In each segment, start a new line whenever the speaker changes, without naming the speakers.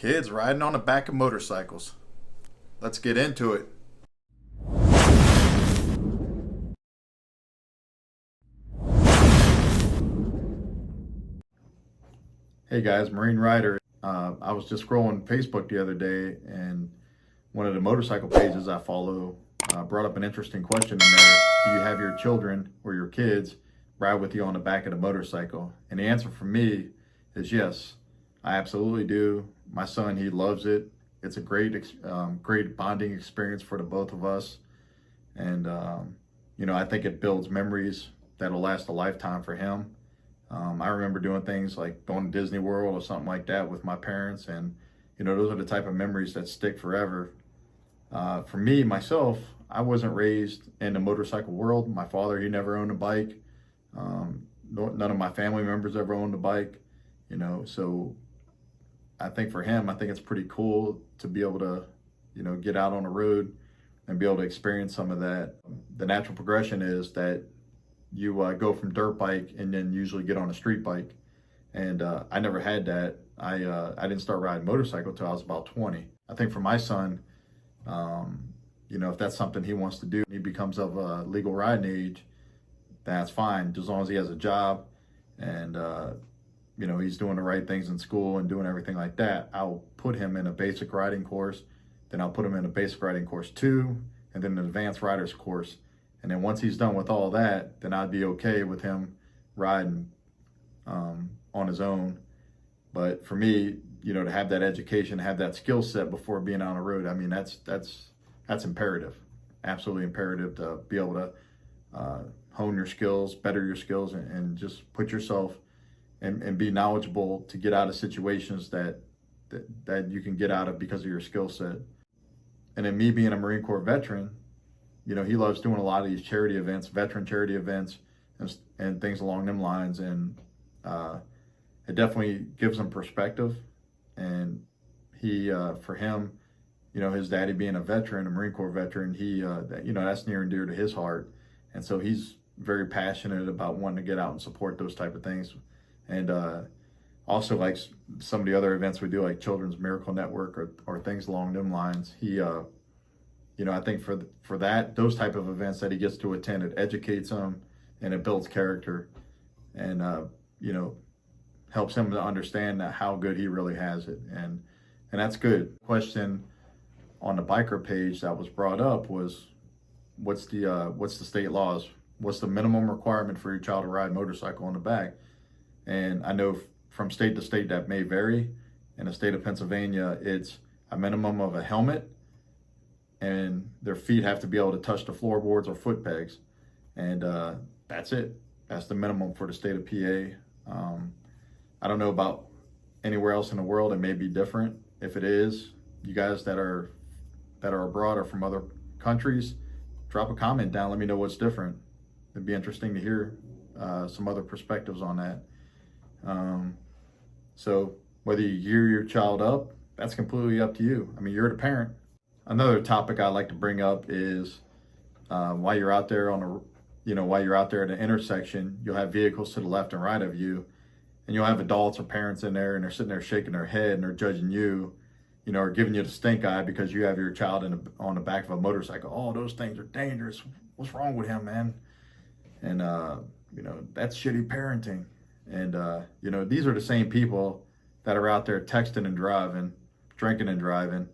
Kids riding on the back of motorcycles. Let's get into it. Hey guys, Marine Rider. I was just scrolling Facebook the other day, and one of the motorcycle pages I follow brought up an interesting question in there. Do you have your children or your kids ride with you on the back of the motorcycle? And the answer for me is yes. I absolutely do. My son, he loves it. It's a great bonding experience for the both of us. And, I think it builds memories that'll last a lifetime for him. I remember doing things like going to Disney World or something like that with my parents, and those are the type of memories that stick forever. For me, myself, I wasn't raised in the motorcycle world. My father, he never owned a bike. None of my family members ever owned a bike. So I think for him, I think it's pretty cool to be able to, get out on the road and be able to experience some of that. The natural progression is that you go from dirt bike and then usually get on a street bike. And I never had that. I didn't start riding motorcycle till I was about 20. I think for my son, if that's something he wants to do, he becomes of legal riding age, that's fine, as long as he has a job and he's doing the right things in school and doing everything like that. I'll put him in a basic riding course, then I'll put him in a basic riding course 2, and then an advanced riders course. And then once he's done with all that, then I'd be okay with him riding on his own. But for me, to have that education, have that skill set before being on the road, I mean, that's imperative, absolutely imperative to be able to hone your skills, better your skills, and just put yourself and be knowledgeable to get out of situations that you can get out of because of your skill set. And then me being a Marine Corps veteran, he loves doing a lot of these charity events, veteran charity events, and things along them lines. And it definitely gives him perspective. And for him, his daddy being a veteran, a Marine Corps veteran, that's near and dear to his heart. And so he's very passionate about wanting to get out and support those type of things. And also, like some of the other events we do, like Children's Miracle Network or things along them lines, he I think for those type of events that he gets to attend, it educates him and it builds character, and helps him to understand how good he really has it, and that's good. Question on the biker page that was brought up was, what's the state laws? What's the minimum requirement for your child to ride motorcycle on the back? And I know from state to state that may vary. In the state of Pennsylvania, it's a minimum of a helmet, and their feet have to be able to touch the floorboards or foot pegs. And that's it. That's the minimum for the state of PA. I don't know about anywhere else in the world. It may be different. If it is, you guys that are abroad or from other countries, drop a comment down. Let me know what's different. It'd be interesting to hear some other perspectives on that. So whether you gear your child up, that's completely up to you. I mean, you're the parent. Another topic I like to bring up is while you're out there while you're out there at an intersection, you'll have vehicles to the left and right of you, and you'll have adults or parents in there, and they're sitting there shaking their head and they're judging you, or giving you the stink eye because you have your child on the back of a motorcycle. Oh, those things are dangerous. What's wrong with him, man? And that's shitty parenting. And these are the same people that are out there texting and driving, drinking and driving,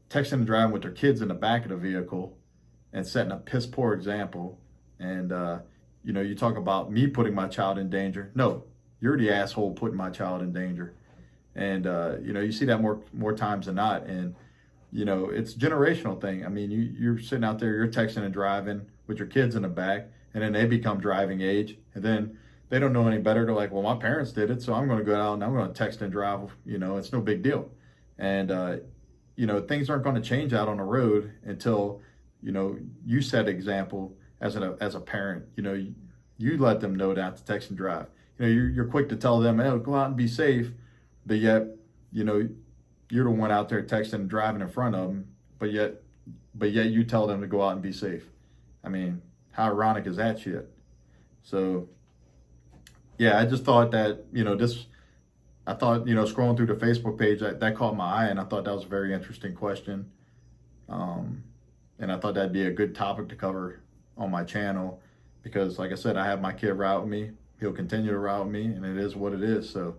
texting and driving with their kids in the back of the vehicle and setting a piss poor example. And you talk about me putting my child in danger. No, you're the asshole putting my child in danger. And you see that more times than not. And it's a generational thing. I mean, you're sitting out there, you're texting and driving with your kids in the back, and then they become driving age, and then they don't know any better. They're like, well, my parents did it, so I'm going to go out and I'm going to text and drive. It's no big deal. And things aren't going to change out on the road until you set example as a parent. You let them know not to text and drive. You're quick to tell them, hey, go out and be safe, but yet you're the one out there texting and driving in front of them, but yet you tell them to go out and be safe. I mean, how ironic is that shit? So yeah, I just thought that I thought, scrolling through the Facebook page, that caught my eye, and I thought that was a very interesting question. And I thought that'd be a good topic to cover on my channel because, like I said, I have my kid ride with me. He'll continue to ride with me, and it is what it is. So,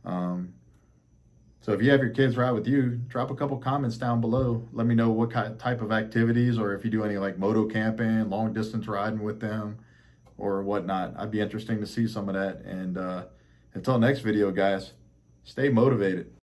so if you have your kids ride with you, drop a couple comments down below. Let me know what type of activities, or if you do any like moto camping, long distance riding with them, or whatnot. I'd be interesting to see some of that. And until next video, guys, stay motivated.